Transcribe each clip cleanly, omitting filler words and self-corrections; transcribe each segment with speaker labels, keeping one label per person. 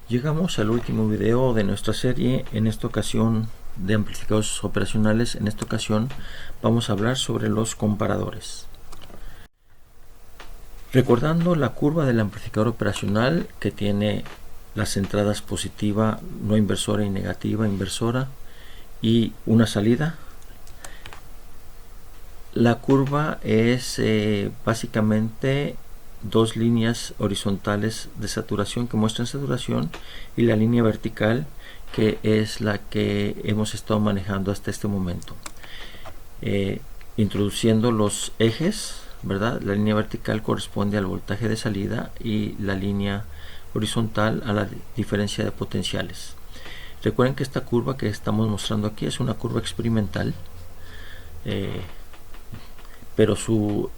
Speaker 1: Llegamos al último video de nuestra serie, en esta ocasión de amplificadores operacionales. En esta ocasión vamos a hablar sobre los comparadores. Recordando la curva del amplificador operacional, que tiene las entradas positiva, no inversora, y negativa, inversora, y una salida. La curva es básicamente dos líneas horizontales de saturación que muestran saturación, y la línea vertical, que es la que hemos estado manejando hasta este momento, introduciendo los ejes, ¿verdad? La línea vertical corresponde al voltaje de salida y la línea horizontal a la diferencia de potenciales. Recuerden que esta curva que estamos mostrando aquí es una curva experimental, pero su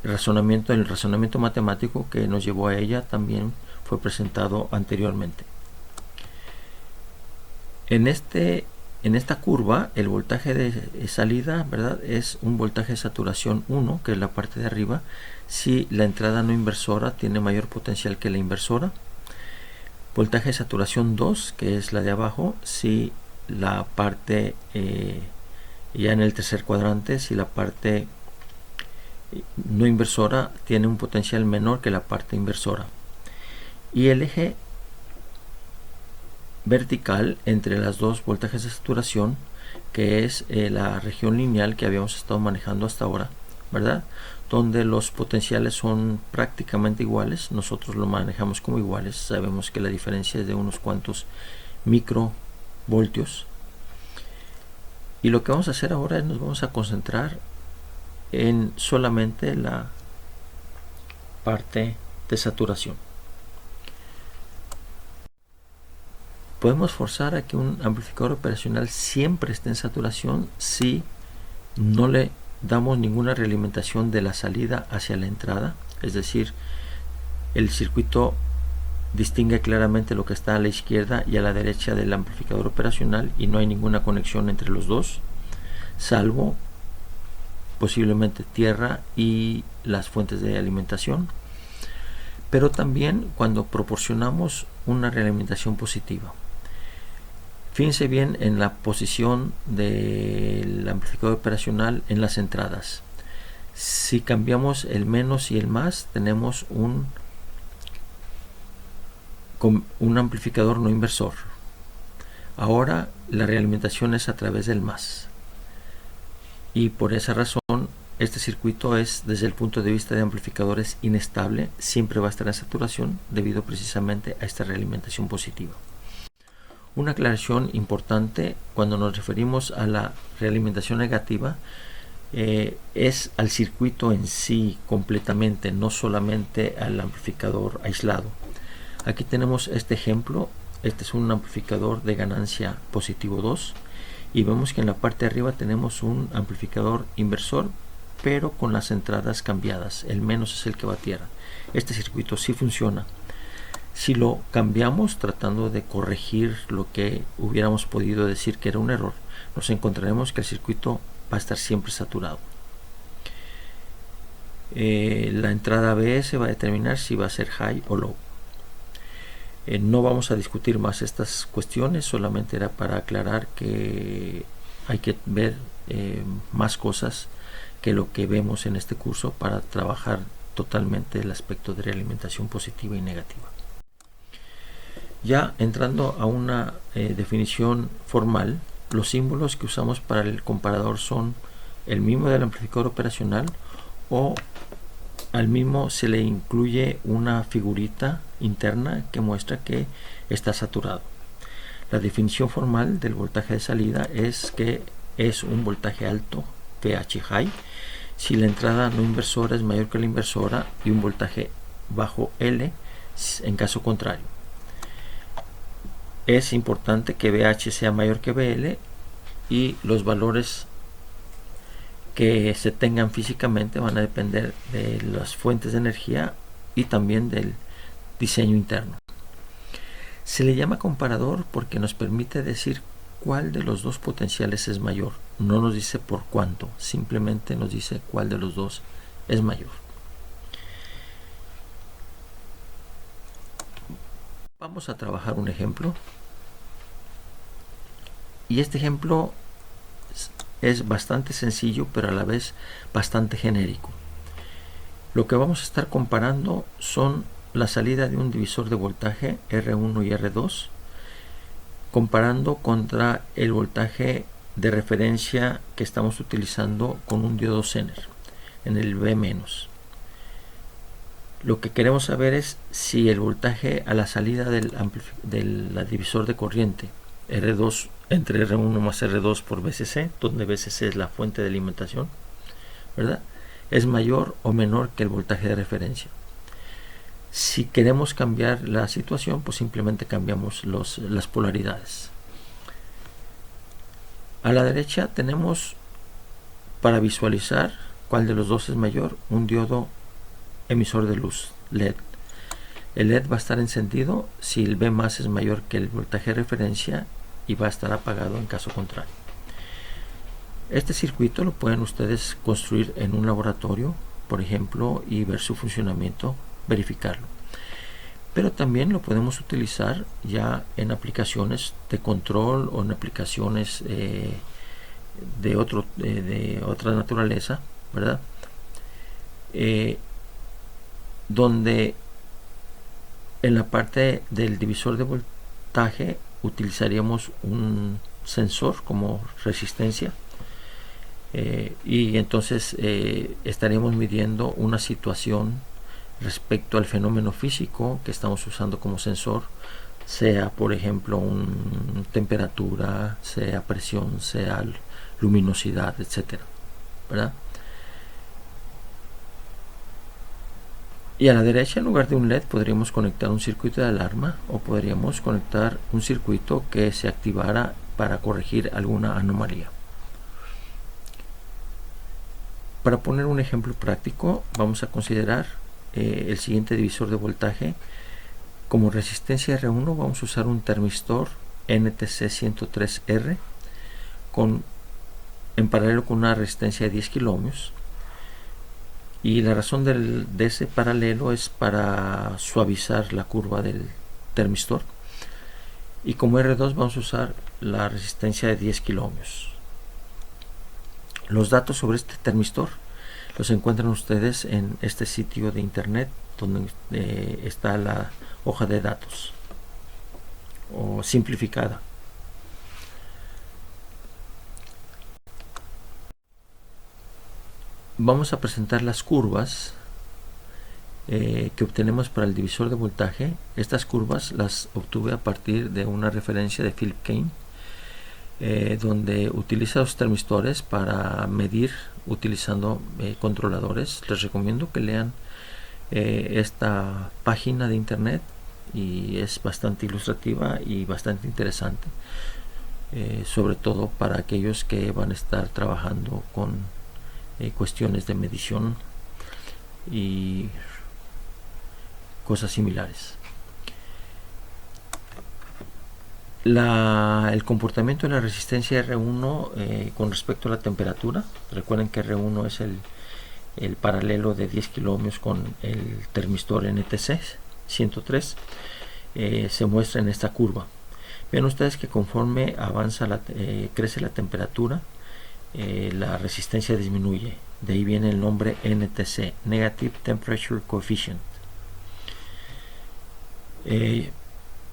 Speaker 1: el razonamiento matemático que nos llevó a ella también fue presentado anteriormente. En esta curva, el voltaje de salida, ¿verdad?, es un voltaje de saturación 1, que es la parte de arriba, si la entrada no inversora tiene mayor potencial que la inversora. Voltaje de saturación 2, que es la de abajo, si la parte, ya en el tercer cuadrante, si la parte no inversora tiene un potencial menor que la parte inversora. Y el eje vertical entre las dos voltajes de saturación, que es la región lineal que habíamos estado manejando hasta ahora, ¿verdad?, donde los potenciales son prácticamente iguales. Nosotros lo manejamos como iguales, sabemos que la diferencia es de unos cuantos microvoltios. Y lo que vamos a hacer ahora es nos vamos a concentrar en solamente la parte de saturación. Podemos forzar a que un amplificador operacional siempre esté en saturación si no le damos ninguna realimentación de la salida hacia la entrada, es decir, el circuito distingue claramente lo que está a la izquierda y a la derecha del amplificador operacional y no hay ninguna conexión entre los dos, salvo posiblemente tierra y las fuentes de alimentación, pero también cuando proporcionamos una realimentación positiva. Fíjense bien en la posición del amplificador operacional en las entradas. Si cambiamos el menos y el más, tenemos un amplificador no inversor. Ahora la realimentación es a través del más. Y por esa razón, este circuito es, desde el punto de vista de amplificadores, inestable. Siempre va a estar en saturación debido precisamente a esta realimentación positiva. Una aclaración importante cuando nos referimos a la realimentación negativa es al circuito en sí completamente, no solamente al amplificador aislado. Aquí tenemos este ejemplo. Este es un amplificador de ganancia positivo 2 y vemos que en la parte de arriba tenemos un amplificador inversor, pero con las entradas cambiadas. El menos es el que va a tierra. Este circuito sí funciona. Si lo cambiamos tratando de corregir lo que hubiéramos podido decir que era un error, nos encontraremos que el circuito va a estar siempre saturado. La entrada BS va a determinar si va a ser high o low. No vamos a discutir más estas cuestiones, solamente era para aclarar que hay que ver más cosas que lo que vemos en este curso para trabajar totalmente el aspecto de realimentación positiva y negativa. Ya entrando a una definición formal, los símbolos que usamos para el comparador son el mismo del amplificador operacional, o al mismo se le incluye una figurita interna que muestra que está saturado. La definición formal del voltaje de salida es que es un voltaje alto, VH high, si la entrada no inversora es mayor que la inversora, y un voltaje bajo L en caso contrario. Es importante que VH sea mayor que VL, y los valores que se tengan físicamente van a depender de las fuentes de energía y también del diseño interno. Se le llama comparador porque nos permite decir cuál de los dos potenciales es mayor. No nos dice por cuánto, simplemente nos dice cuál de los dos es mayor. Vamos a trabajar un ejemplo. Y este ejemplo es bastante sencillo, pero a la vez bastante genérico. Lo que vamos a estar comparando son la salida de un divisor de voltaje R1 y R2, comparando contra el voltaje de referencia que estamos utilizando con un diodo Zener en el V-. Lo que queremos saber es si el voltaje a la salida del divisor de corriente R2 entre R1 más R2 por VCC, donde VCC es la fuente de alimentación, ¿verdad?, es mayor o menor que el voltaje de referencia. Si queremos cambiar la situación, pues simplemente cambiamos las polaridades. A la derecha tenemos, para visualizar cuál de los dos es mayor, un diodo emisor de luz LED. El LED va a estar encendido si el V más es mayor que el voltaje de referencia y va a estar apagado en caso contrario. Este circuito lo pueden ustedes construir en un laboratorio, por ejemplo, y ver su funcionamiento, verificarlo. Pero también lo podemos utilizar ya en aplicaciones de control o en aplicaciones de otra naturaleza, ¿verdad? Donde en la parte del divisor de voltaje utilizaríamos un sensor como resistencia, y entonces estaríamos midiendo una situación respecto al fenómeno físico que estamos usando como sensor, sea por ejemplo temperatura, sea presión, sea luminosidad, etcétera, ¿verdad? Y a la derecha, en lugar de un LED, podríamos conectar un circuito de alarma, o podríamos conectar un circuito que se activara para corregir alguna anomalía. Para poner un ejemplo práctico, vamos a considerar el siguiente divisor de voltaje. Como resistencia R1 vamos a usar un termistor NTC 103R en paralelo con una resistencia de 10 kiloohmios. Y la razón de ese paralelo es para suavizar la curva del termistor. Y como R2 vamos a usar la resistencia de 10 kiloohmios. Los datos sobre este termistor los encuentran ustedes en este sitio de internet, donde está la hoja de datos o simplificada. Vamos a presentar las curvas que obtenemos para el divisor de voltaje. Estas curvas las obtuve a partir de una referencia de Philip Kane, donde utiliza los termistores para medir utilizando controladores. Les recomiendo que lean esta página de internet, y es bastante ilustrativa y bastante interesante, sobre todo para aquellos que van a estar trabajando con cuestiones de medición y cosas similares. El comportamiento de la resistencia R1 con respecto a la temperatura. Recuerden que R1 es el paralelo de 10 kiloohmios con el termistor NTC 103. Se muestra en esta curva. Ven ustedes que conforme crece la temperatura, la resistencia disminuye. De ahí viene el nombre NTC, Negative Temperature Coefficient.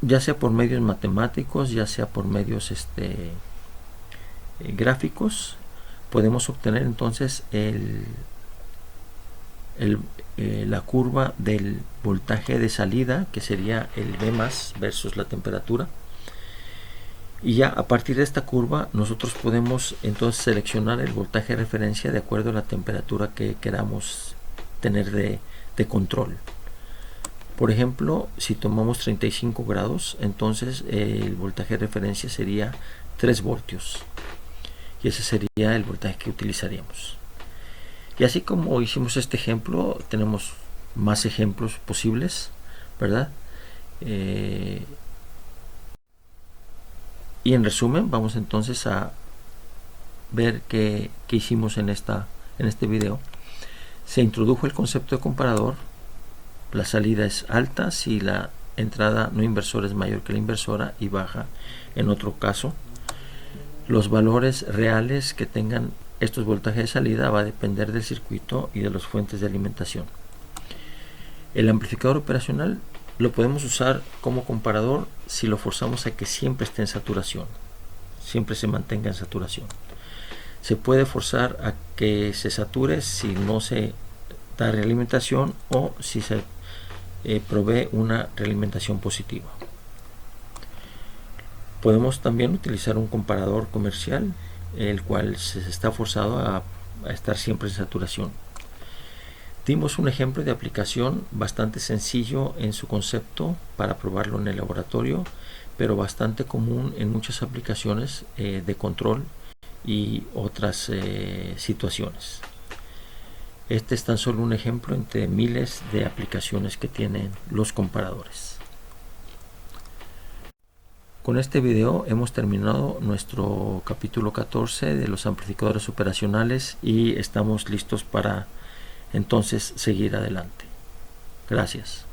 Speaker 1: Ya sea por medios matemáticos, ya sea por medios gráficos, podemos obtener entonces la curva del voltaje de salida, que sería el V más versus la temperatura. Y ya a partir de esta curva nosotros podemos entonces seleccionar el voltaje de referencia de acuerdo a la temperatura que queramos tener de control. Por ejemplo, si tomamos 35 grados, entonces el voltaje de referencia sería 3 voltios. Y ese sería el voltaje que utilizaríamos. Y así como hicimos este ejemplo, tenemos más ejemplos posibles, ¿verdad? Y en resumen, vamos entonces a ver qué hicimos en este video. Se introdujo el concepto de comparador. La salida es alta si la entrada no inversora es mayor que la inversora y baja en otro caso. Los valores reales que tengan estos voltajes de salida va a depender del circuito y de las fuentes de alimentación. El amplificador operacional lo podemos usar como comparador si lo forzamos a que siempre esté en saturación, siempre se mantenga en saturación. Se puede forzar a que se sature si no se da realimentación o si se provee una realimentación positiva. Podemos también utilizar un comparador comercial, el cual se está forzado a estar siempre en saturación. Dimos un ejemplo de aplicación bastante sencillo en su concepto para probarlo en el laboratorio, pero bastante común en muchas aplicaciones de control y otras situaciones. Este es tan solo un ejemplo entre miles de aplicaciones que tienen los comparadores. Con este video hemos terminado nuestro capítulo 14 de los amplificadores operacionales y estamos listos para entonces seguir adelante. Gracias.